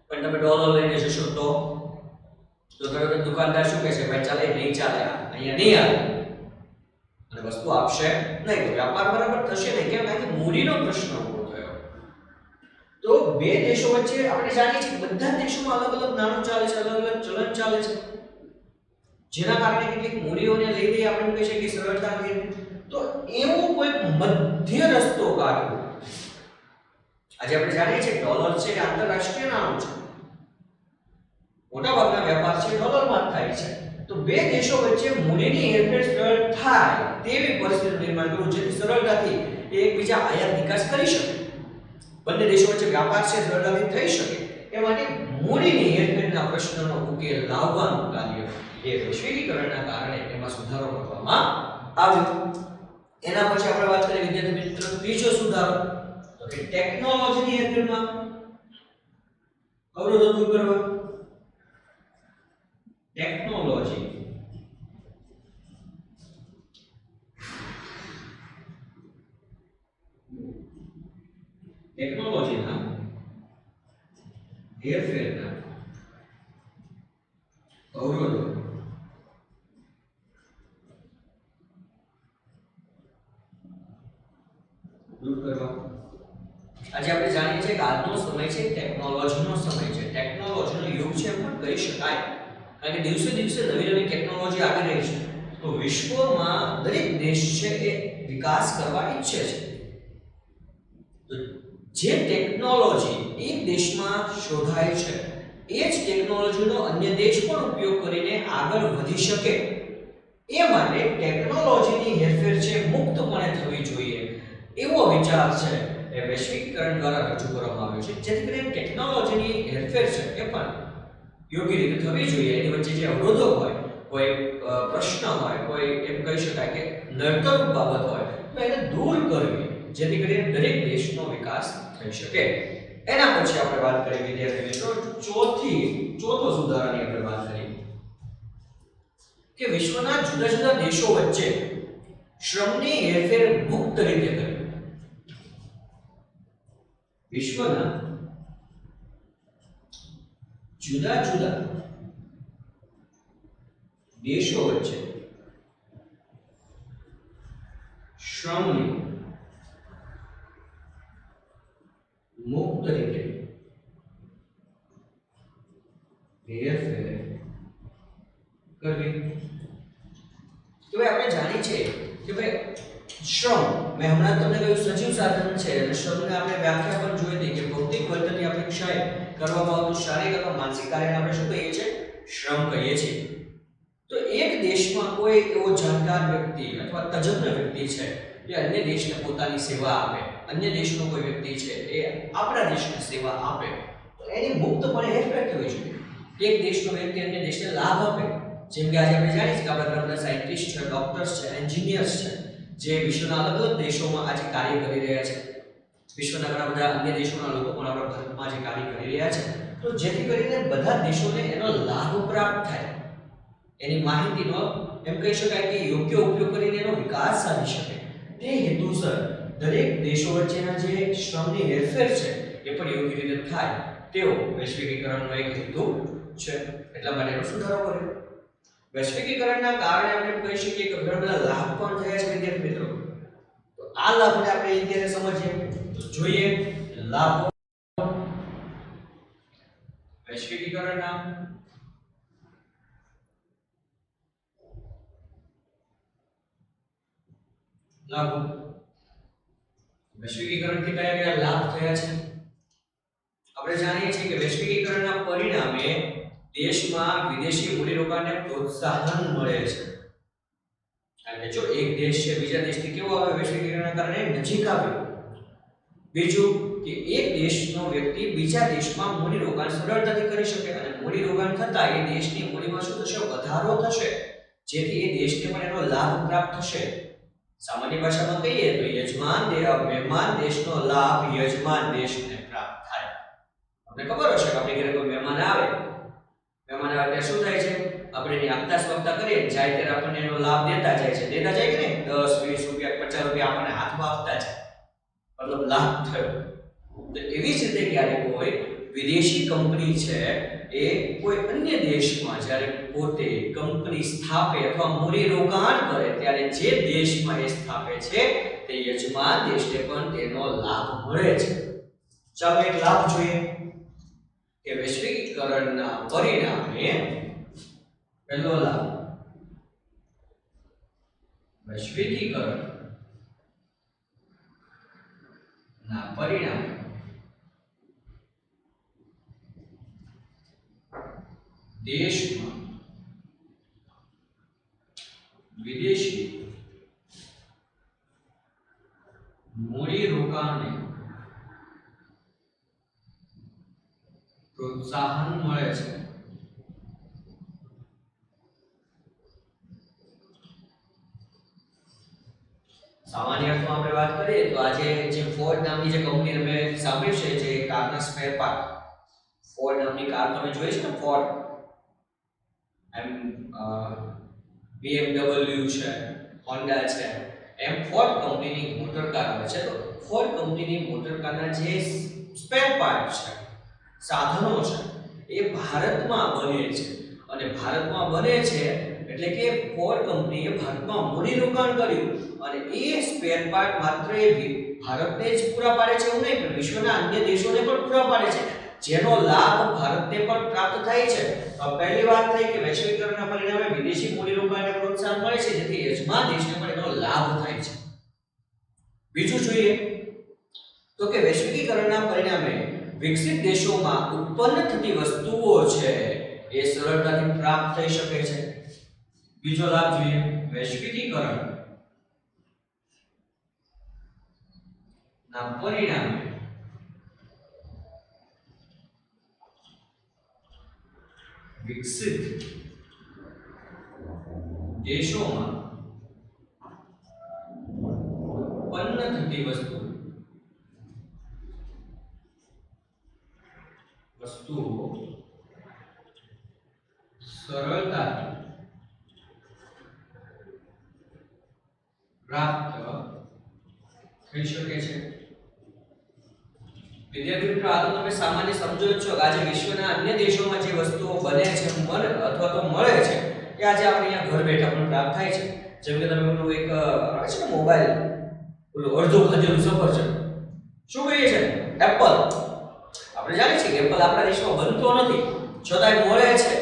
પણ તમે ડોલર લઈને જશો તો તરત દુકાનદાર શું કહે છે, ભાઈ ચાલે નહીં ચાલે, અહીંયા નહીં આવે અને વસ્તુ આપશે નહીં, તો વ્યાપાર બરાબર થશે નહીં. કેમ? કારણ કે મૂડીનો પ્રશ્ન ઊભો થયો. તો બે દેશો વચ્ચે આપણે જાણીએ છીએ કે બધા દેશોમાં અલગ અલગ નાણું ચાલે છે, અલગ અલગ ચલણ ચાલે છે, જેના કારણે કેટલીક મૂડીઓને લઈ લઈ આપણે કહી શકીએ સરળતાથી. તો એવો કોઈ મધ્ય રસ્તો કાઢવો. આજે આપણે જાણીએ છીએ ડોલર છે એ આંતરરાષ્ટ્રીય નાણું છે, મોટાભાગના વેપાર છે ડોલરમાં જ થાય છે. તો બે દેશો વચ્ચે મૂડીની હેરફેર સરળ થાય તેવી પરિસ્થિતિનું નિર્માણ કરવું જેથી સરળતાથી એકબીજા આયાત નિકાસ કરી શકે, બંને દેશો વચ્ચે વ્યાપાર છે સરળતાથી થઈ શકે. એ માટે મૂડીની હેરફેરના પ્રશ્નનો ઉકેલ લાવવાનું કાર્ય એ વૈશ્વિકીકરણના કારણે એમાં સુધારો કરવામાં આવ્યો. એના પછી આપણે વાત કરીએ વિદ્યાર્થી મિત્રો ત્રીજો સુધારો તો કે ટેકનોલોજીની હેરફેરમાં અવરોધો દૂર કરવા. ટેકનોલોજીના હેરફેરના અવરોધો દૂર કરવા. આજે આપણે જાણીએ છીએ કે આજનો સમય છે ટેકનોલોજીનો સમય છે, ટેકનોલોજીનો યુગ છે પણ કહી શકાય, કારણ કે દિવસે દિવસે નવી નવી ટેકનોલોજી આવી રહી છે. તો વિશ્વમાં દરેક દેશ છે એ વિકાસ કરવા ઈચ્છે છે. તો જે ટેકનોલોજી એક દેશમાં શોધાય છે એ જ ટેકનોલોજીનો અન્ય દેશ પણ ઉપયોગ કરીને આગળ વધી શકે એ માટે ટેકનોલોજીની હેરફેર છે મુક્તપણે થવી જોઈએ એવો વિચાર છે એ વૈશ્વિકીકરણ દ્વારા રજૂ કરવામાં આવ્યો છે, જેથી કરીને ટેકનોલોજીની હેરફેર છે એ પણ યોગ્ય રીતે થવી જોઈએ. એની વચ્ચે જે અવરોધો હોય, કોઈ પ્રશ્ન હોય, કોઈ એમ કહી શકાય કે નડતર બાબત હોય, તો એને દૂર કરવી, જેથી કરીને દરેક દેશનો વિકાસ થઈ શકે. એના પછી આપણે વાત કરીએ વિદ્યાર્થી મિત્રો ચોથો સુધારાની આપણે વાત કરીએ કે વિશ્વના જુદા જુદા દેશો વચ્ચે શ્રમની હેરફેર મુક્ત રીતે કરવી. વિશ્વના જુદા જુદા દેશો વચ્ચે શ્રમની મુક્ત રીતે હેરફેર કરવી. તો આપણે જાણીએ છીએ કે ભાઈ શ્રમ, મેં હમણાં તમને કહ્યું સજીવ સાધન છે અને શ્રમને આપણે વ્યાખ્યા પણ જોઈ હતી કે ભૌતિક વર્તનની અપેક્ષાએ કરવામાં આવતું શારીરિક અથવા માનસિક કાર્યને આપણે શું કહીએ છીએ? શ્રમ કહીએ છીએ. તો એક દેશમાં કોઈ એવો જાણકાર વ્યક્તિ અથવા તજજ્ઞ વ્યક્તિ છે જે અન્ય દેશને પોતાની સેવા આપે, અન્ય દેશનો કોઈ વ્યક્તિ છે એ આપણા દેશને સેવા આપે, તો એની મુક્તપણે હેરફેર થવી જોઈએ. એક દેશનો વ્યક્તિ અન્ય દેશને લાભ આપે, જેમ કે આજે આપણે જાણીએ છીએ કે આપણા ઘણા સાયન્ટિસ્ટ છે, ડોક્ટર્સ છે, એન્જિનિયર્સ છે, જે વિશ્વના અલગ અલગ દેશોમાં આજે કાર્ય કરી રહ્યા છે. વિશ્વના ઘણા બધા અન્ય દેશોના લોકો પણ આપણા ભારતમાં જે કાર્ય કરી રહ્યા છે, તો જેથી કરીને બધા દેશોને એનો લાભ પ્રાપ્ત થાય, એની માહિતીનો એમ કહી શકાય કે યોગ્ય ઉપયોગ કરીને એનો વિકાસ સાધી શકે, તે હેતુસર દરેક દેશો વચ્ચેના જે શ્રમની હેરફેર છે એ પણ યોગ્ય રીતે થાય તેવો વૈશ્વિકીકરણનો એક હેતુ છે. એટલા માટે એનો સુધારો કર્યો. વૈશ્વિકીકરણના કારણે આપણે કહી શકીએ કે ઘણા બધા લાભ પણ થયા છે વિદ્યાર્થી મિત્રો. તો આ લાભને આપણે અત્યારે સમજીએ. તો જોઈએ લાભો. વૈશ્વિકીકરણના લાભો. વૈશ્વિકીકરણથી કયા કયા લાભ થયા છે? આપણે જાણીએ છીએ કે વૈશ્વિકીકરણના પરિણામે દેશમાં વિદેશી મૂડીરોકાણને પ્રોત્સાહન મળે છે. કારણ કે જો એક દેશ છે બીજા દેશથી કેવો આવે વૈશ્વિકીકરણના કારણે નજીક આવ્યો. બીજું કે એક દેશનો વ્યક્તિ બીજા દેશમાં મૂડીરોકાણ સરળતાથી કરી શકે અને મૂડીરોકાણ થતાં એ દેશની મૂડીમાં શું થશે? વધારો થશે, જેથી એ દેશને પણ એનો લાભ પ્રાપ્ત થશે. સામાન્ય ભાષામાં કહીએ તો મહેમાન દેશનો લાભ યજમાન દેશને પ્રાપ્ત થાય. તમને ખબર હશે કે આપણે ઘરે કોઈ મહેમાન આવે ત્યારે શું થાય છે? આપણે એની આપતા સ્વાગતા કરીએ, જાય ત્યારે આપણને એનો લાભ દેતા જાય છે કે નહીં? 10 20 રૂપિયા 50 રૂપિયા આપણને હાથમાં આપતા જાય, મતલબ લાભ થયો. તો એવી જ રીતે ક્યારે કોઈ વિદેશી કંપની છે એ કોઈ અન્ય દેશમાં જ્યારે પોતે કંપની સ્થાપે અથવા મૂડી રોકાણ કરે ત્યારે જે દેશમાં એ સ્થાપે છે તે યજમાન દેશને પણ તેનો લાભ મળે છે. ચાલો એક લાભ જોઈએ કે વૈશ્વિકીકરણના પરિણામે પહેલો લાભ, વૈશ્વિકીકરણના પરિણામે દેશમાં વિદેશી મૂડી રોકાણને પ્રોત્સાહન મળે છે. સામાન્ય અર્થમાં આપણે વાત કરીએ તો આજે જે ફોર્ડ નામની જે કંપની તમે સાંભળ્યું છે, જે કારના સ્પેર પાર્ટ, ફોર્ડ નામની કાર તમે જોઈ છે ને, ફોર્ડ BMW છે, હોન્ડા છે, એમ ફોર્ડ કંપનીની મોટર કાર આવે છે. તો ફોર્ડ કંપનીની મોટર કારના જે સ્પેર પાર્ટ છે, સાધનો છે, એ ભારતમાં બને છે. અને ભારતમાં બને છે એટલે કે ફોર્ડ કંપનીએ ભારતમાં મૂડી રોકાણ કર્યું અને એ સ્પેર પાર્ટ માત્ર એ ભારતને જ પૂરા પાડે છે એવું નહીં, પણ વિશ્વના અન્ય દેશોને પણ પૂરા પાડે છે, જેનો લાભ ભારતને પણ પ્રાપ્ત થાય છે. તો પહેલી વાત થઈ કે વૈશ્વિકીકરણના પરિણામે વિદેશી મૂડી રોકાણને પ્રોત્સાહન મળે છે, જેથી યજમાન દેશને પણ એનો લાભ થાય છે. બીજું જોઈએ તો કે વૈશ્વિકીકરણના પરિણામે વિકસિત દેશોમાં ઉત્પન્ન થતી વસ્તુઓ છે એ સરળતાથી પ્રાપ્ત થઈ શકે છે. બીજો લાભ જોઈએ વૈશ્વિકીકરણ ના પરિણામે વિકસિત દેશોમાં ઉત્પન્ન થતી વસ્તુઓ સરળતાથી પ્રાપ્ત થઈ શકે છે. વિદ્યાર્થી મિત્રો, આ તો તમે સામાન્ય સમજો છો કે આજે વિશ્વના અન્ય દેશોમાં જે વસ્તુઓ બને છે અથવા તો મળે છે એ આજે આપણે અહીંયા ઘર બેઠા પણ પ્રાપ્ત થાય છે. જેમ કે તમે પેલું એક આવે છે ને મોબાઈલ, પેલું અડધો ખાધેલું સફરજન, શું કહીએ છે? એપલ. આપણે જાણીએ છીએ કે એપલ આપણા દેશમાં બનતો નથી, છતાંય મળે છે.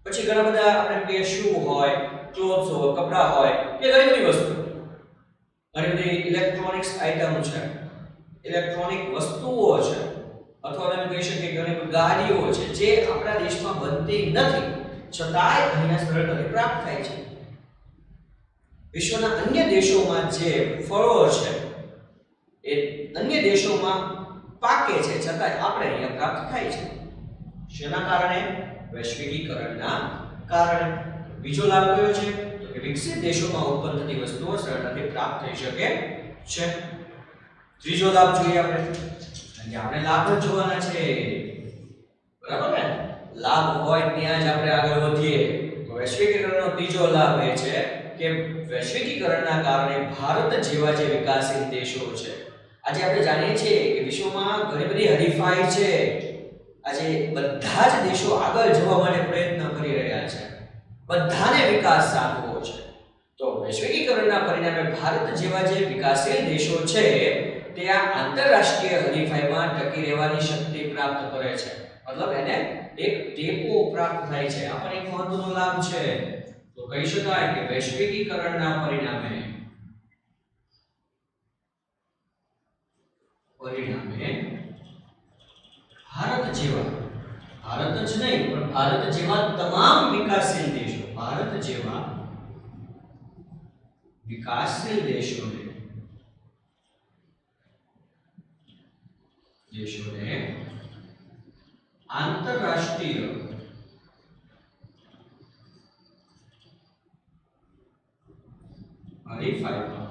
પછી ઘણા બધા આપણે કે શૂ હોય, ક્લોથ્સ હોય, કપડા હોય, કે ઘણી બધી વસ્તુ, ઘણી બધી ઇલેક્ટ્રોનિક્સ આઇટમ છે, ઇલેક્ટ્રોનિક વસ્તુઓ છે, અથવા તમે કહી શકીએ ઘણી બધી ગાડીઓ છે જે આપણા દેશમાં બનતી નથી, છતાંય અહીંયા સરળતાથી પ્રાપ્ત થાય છે. વિશ્વના અન્ય દેશોમાં જે ફળો છે એ અન્ય દેશોમાં પાકે છે, છતાંય આપણે અહીંયા પ્રાપ્ત થાય છે. શેના કારણે? વૈશ્વિકીકરણના કારણે. બીજો લાભ કયો છે? તો કે વિકસિત દેશોમાં ઉત્પન્ન થતી વસ્તુઓ સરળતાથી પ્રાપ્ત થઈ શકે છે. ત્રીજો લાભ જોઈએ આપણે, અને આપણે લાભ જ જોવાના છે, બરાબર ને? લાભ હોય ત્યાં જ આપણે આગળ વધીએ. તો વૈશ્વિકીકરણનો ત્રીજો લાભ એ છે કે વૈશ્વિકીકરણના કારણે ભારત જેવા જે વિકાસશીલ દેશો છે, આજે આપણે જાણીએ છીએ કે વિશ્વમાં ઘણી બધી હરીફાઈ છે. આજે બધા જ દેશો આગળ જવા માટે પ્રયત્ન કરી રહ્યા છે, બધાને વિકાસ સાધવો છે. તો વૈશ્વિકીકરણના પરિણામે ભારત જેવા જે વિકાસશીલ દેશો છે તે આ આંતરરાષ્ટ્રીય હરીફાઈમાં ટકી રહેવાની શક્તિ પ્રાપ્ત કરે છે, મતલબ એને એક ટેકો પ્રાપ્ત થાય છે. આ પણ એક મહત્વનો લાભ છે. તો કહી શકાય કે વૈશ્વિકીકરણના પરિણામે ભારત જ નહીં પણ ભારત જેવા તમામ વિકાસશીલ દેશો, ભારત જેવા વિકાસશીલ દેશોને આંતરરાષ્ટ્રીય હરીફાઈમાં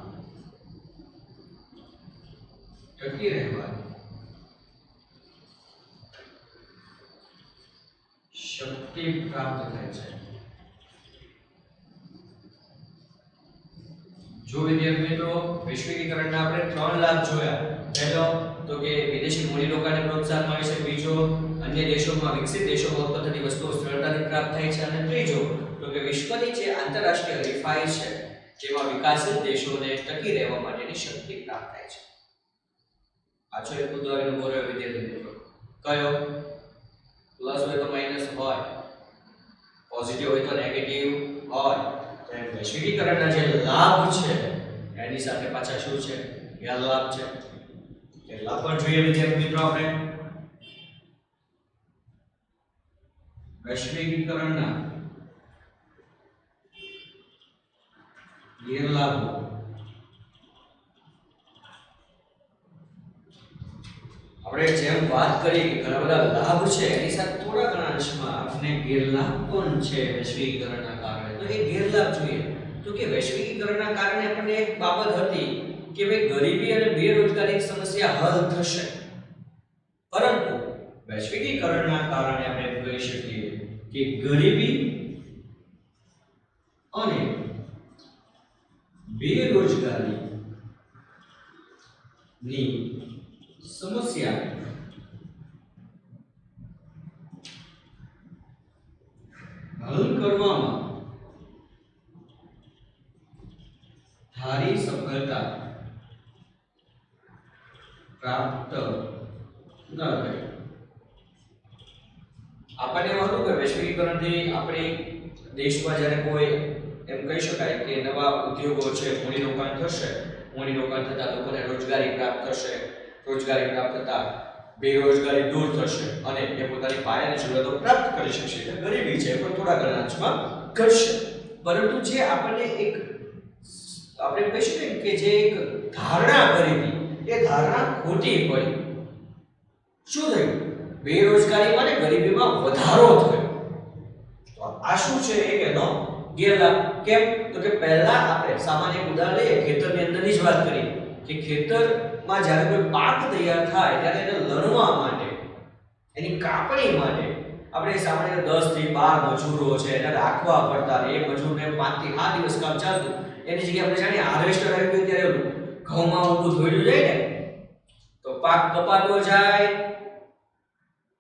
ટકી રહેવાની શક્તિ પ્રાપ્ત થાય છે. જો વિદ્યાર્થી મિત્રો, વૈશ્વિકીકરણના આપણે 3 લાભ જોયા. પહેલો તો કે વિદેશી મૂડીરોકાણને પ્રોત્સાહન મળે છે, બીજો અન્ય દેશોમાં વિકસિત દેશોમાં ઉત્પન્ન થતી વસ્તુઓ સરળતાથી પ્રાપ્ત થાય છે, અને ત્રીજો તો કે વિશ્વની જે આંતરરાષ્ટ્રીય હરીફાઈ છે જેમાં વિકાસશીલ દેશોને ટકી રહેવા માટેની શક્તિ પ્રાપ્ત થાય છે. પાછો એક ઉદાહરણ ઉભો રહ્યો વિદ્યાર્થી મિત્રો, કયો? પ્લસ હોય તો માઈનસ હોય, પોઝિટિવ હોય તો નેગેટિવ હોય. તો એ વૈશ્વિકીકરણના જે લાભ છે એની સાથે પાછા શું છે? ગેરલાભ છે. ગેરલાભ પણ જોઈએ વિદ્યાર્થી મિત્રો આપણે. વૈશ્વિકીકરણના ગેરલાભો આપણે જેમ વાત કરી કે ઘણા બધા લાભ છે એની સાથે થોડા ઘણા અંશમાં આપણે ગેરલાભ પણ છે વૈશ્વિકીકરણના કારણે. તો એ ગેરલાભ જોઈએ તો કે વૈશ્વિકીકરણના કારણે આપણને એક બાબત હતી કે ભાઈ ગરીબી અને બેરોજગારીની સમસ્યા હલ થશે, પરંતુ વૈશ્વિકીકરણના કારણે આપણે કહી શકીએ કે ગરીબી અને બેરોજગારી ની સમસ્યા હલ કરવામાં ધારી સફળતા પ્રાપ્ત ન થઈ. આપણને એવું હતું કે વૈશ્વિકીકરણથી આપણી દેશમાં જ્યારે કોઈ એમ કહી શકાય કે નવા ઉદ્યોગો છે, મૂડીરોકાણ થશે, મૂડીરોકાણ થતા લોકોને રોજગારી પ્રાપ્ત થશે, રોજગારી પ્રાપ્ત થતા બેરોજગારી દૂર થશે અને એ પોતાની પાયાની જરૂરિયાતો પ્રાપ્ત કરી શકશે. એટલે ગરીબી છે પણ થોડા ઘણા અંશમાં કરશે, પરંતુ જે આપણને એક આપણે કહી શકીએ કે જે એક ધારણા કરી હતી એ ધારણા ખોટી પડી. શું થયું? બેરોજગારીમાં અને ગરીબીમાં વધારો થયો. તો આ શું છે એનો ગેરલાભ. કેમ? તો કે પહેલા આપણે સામાન્ય ઉદાહરણ લઈએ, ખેતરની અંદરની જ વાત કરીએ કે ખેતરમાં જ્યારે કોઈ પાક તૈયાર થાય ત્યારે એને લણવા માટે, એની કાપણી માટે આપણે સામાન્ય 10 થી 12 મજૂરો છે એને રાખવા પડતા. એ મજૂરને 5 થી 7 દિવસ કામ ચાલતું. એની જગ્યાએ આપણે જાણીએ હાર્વેસ્ટર આવી ગયું ત્યારે ઘઉંમાં ઊભું ધોઈડું જાય ને, તો પાક કપાતો જાય,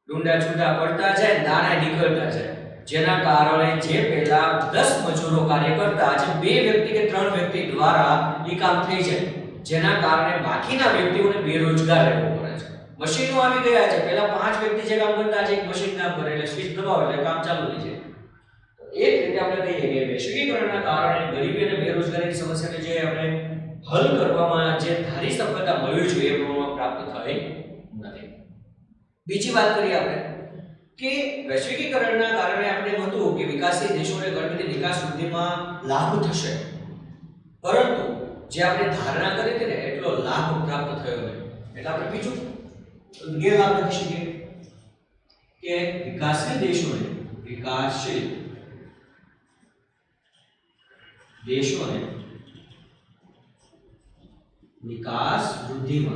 ડુંડા છૂટા પડતા જાય, દાણા નીકળતા જાય, જેના કારણે જે પહેલા 10 મજૂરો કાર્ય કરતા આજે 2 વ્યક્તિ કે 3 વ્યક્તિ દ્વારા એ કામ થઈ જાય, જેના કારણે બાકીના વ્યક્તિઓને બેરોજગાર રહેવું પડે છે. મશીનો આવી ગયા છે, પહેલા 5 વ્યક્તિ જે કામ કરતા આજે એક મશીન કામ કરે, એટલે સ્વિચ દબાવો એટલે કામ ચાલુ થઈ જાય. તો એક રીતે આપણે કહીએ કે વૈશ્વિકીકરણના કારણે ગરીબી અને બેરોજગારીની સમસ્યાને જે આપણે હલ કરવામાં જે ધારી સફળતા મળવી જોઈએ એ પ્રમાણમાં પ્રાપ્ત થઈ નથી. બીજી વાત કરીએ આપણે કે વૈશ્વિકીકરણના કારણે આપણે હતું કે વિકાસશીલ દેશોને ઘણી બધી નિકાસ વૃદ્ધિમાં લાભ થશે, પરંતુ જે આપણે ધારણા કરી હતી ને એટલો લાભ પ્રાપ્ત થયો નહીં. એટલે આપણે બીજું ગેરલાભ લખી શકીએ કે વિકાસશીલ દેશોને નિકાસ વૃદ્ધિમાં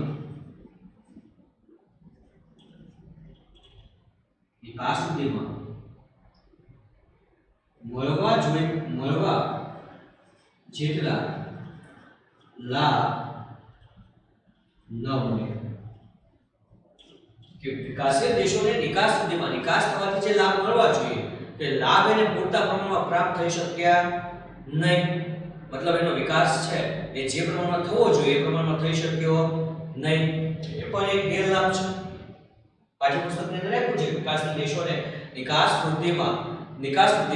મળવા જેટલા લાભ ન મળે. કે વિકાસશીલ દેશોને નિકાસ વૃદ્ધિમાં નિકાસ થવાથી જે લાભ મળવા જોઈએ તે લાભ એને પૂરતા પ્રમાણમાં પ્રાપ્ત થઈ શક્યા નહીં. મતલબ એનો વિકાસ છે એ જે પ્રમાણમાં થવો જોઈએ એ પ્રમાણમાં થઈ શક્યો નહીં. એ પણ એક ગેરલાભ છે. પાઠ્યપુસ્તકની અંદર લખ્યું છે વિકાસશીલ દેશોને નિકાસ વૃદ્ધિ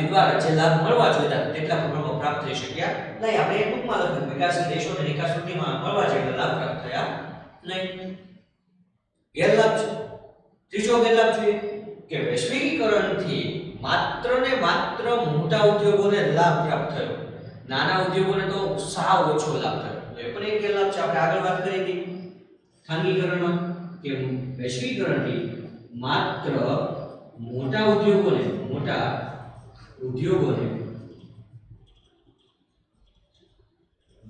દ્વારા જે લાભ મળવા જોઈતા તેટલા પ્રમાણમાં પ્રાપ્ત થઈ શક્યા નહીં. આપણે એ ટૂંકમાં લખ્યું વિકાસશીલ દેશોને નિકાસ વૃદ્ધિમાં મળવા જેટલા લાભ પ્રાપ્ત થયા નહીં. ગેરલાભ છે. ત્રીજો ગેરલાભ છે કે વૈશ્વિકીકરણથી માત્ર ને માત્ર મોટા ઉદ્યોગોને લાભ પ્રાપ્ત થયો, નાના ઉદ્યોગોને તો સાવ ઓછો લાભ થયો. એ પણ એક ગેરલાભ છે. આપણે આગળ વાત કરી હતી ખાનગીકરણમાં કે વૈશ્વિકીકરણથી માત્ર મોટા ઉદ્યોગોને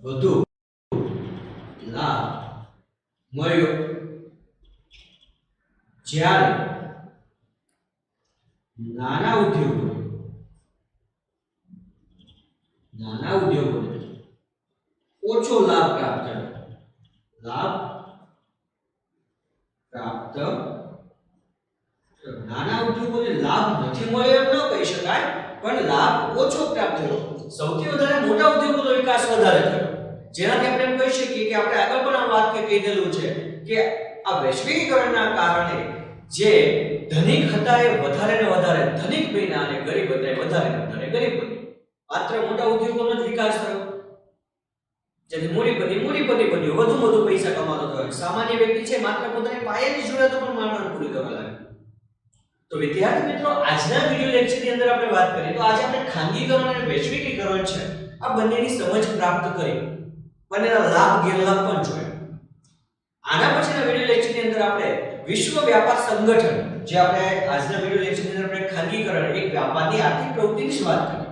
વધુ લાભ મળ્યો, જ્યારે નાના ઉદ્યોગોને ઓછો લાભ પ્રાપ્ત થયો. નાના ઉદ્યોગોને લાભ નથી મળ્યો એમ ન કહી શકાય, પણ લાભ ઓછો પ્રાપ્ત થયો. સૌથી વધારે મોટા ઉદ્યોગોનો વિકાસ વધારે થયો, જેનાથી આપણે એમ કહી શકીએ કે આપણે આગળ પણ આ વાત કહી દેલું છે કે આ વૈશ્વિકીકરણના કારણે જે ધનિક હતા એ વધારે ને વધારે ધનિક બન્યા અને ગરીબ હતા એ વધારે ને વધારે ગરીબ બન્યા. માત્ર મોટા ઉદ્યોગોનો જ વિકાસ થયો, જેથી મૂડીપતિ બન્યો, વધુ પૈસા કમાતો થયો. સામાન્ય વ્યક્તિ છે માત્ર પોતાની પાયાની જરૂરિયાતો પણ માનવ પૂરી કરવા લાગ્યો. તો વિદ્યાર્થી મિત્રો, આજના વિડિયો લેક્ચરની અંદર આપણે વાત કરીએ તો આજે આપણે ખાનગીકરણ અને વૈશ્વિકીકરણ છે આ બંનેની સમજ પ્રાપ્ત કરી, બંનેના લાભ ગેરલાભ પણ જોયા. આના પછીના વિડિયો લેક્ચરની અંદર આપણે વિશ્વ વ્યાપાર સંગઠન, જે આપણે આજના વિડિયો લેક્ચરની અંદર આપણે ખાનગીકરણ એક વ્યાપારની આર્થિક પ્રવૃત્તિની જ વાત કરી,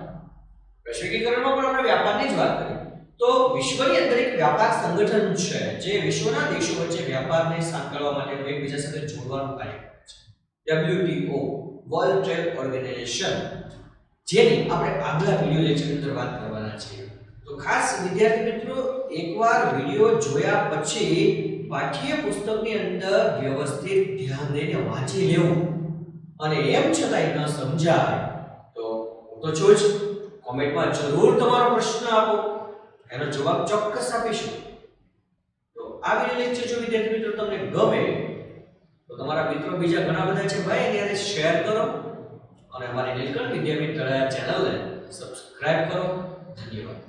વૈશ્વિકીકરણમાં પણ આપણે વ્યાપારની જ વાત કરી. તો વિશ્વની અંદર એક વ્યાપાર સંગઠન છે જે વિશ્વના દેશો વચ્ચે વ્યાપારને સાંકળવા માટે એકબીજા સાથે જોડવાનું કાર્ય કરે છે, WTO વર્લ્ડ ટ્રેડ ઓર્ગેનાઇઝેશન, જેની આપણે આગલા વિડિયો લેક્ચરની અંદર વાત કરવાના છીએ. તો ખાસ વિદ્યાર્થી મિત્રો, એકવાર વિડિયો જોયા પછી પાઠ્ય પુસ્તકની અંદર વ્યવસ્થિત ધ્યાન દઈને વાંચી લેવું, અને એમ છતાંય ન સમજાય તો હું તો છું જ, કોમેન્ટમાં જરૂર તમારો પ્રશ્ન આપો, એનો જવાબ ચોક્કસ આપીશું. તો આ વિડિયો લેક્ચર જો વિદ્યાર્થી મિત્રો તમને ગમે તો તમારા મિત્રો બીજા ઘણા બધા છે ભાઈ એને શેર કરો, અને અમારી નીલકંઠ વિદ્યાપીઠ તળાજા ચેનલને સબસ્ક્રાઇબ કરો. ધન્યવાદ.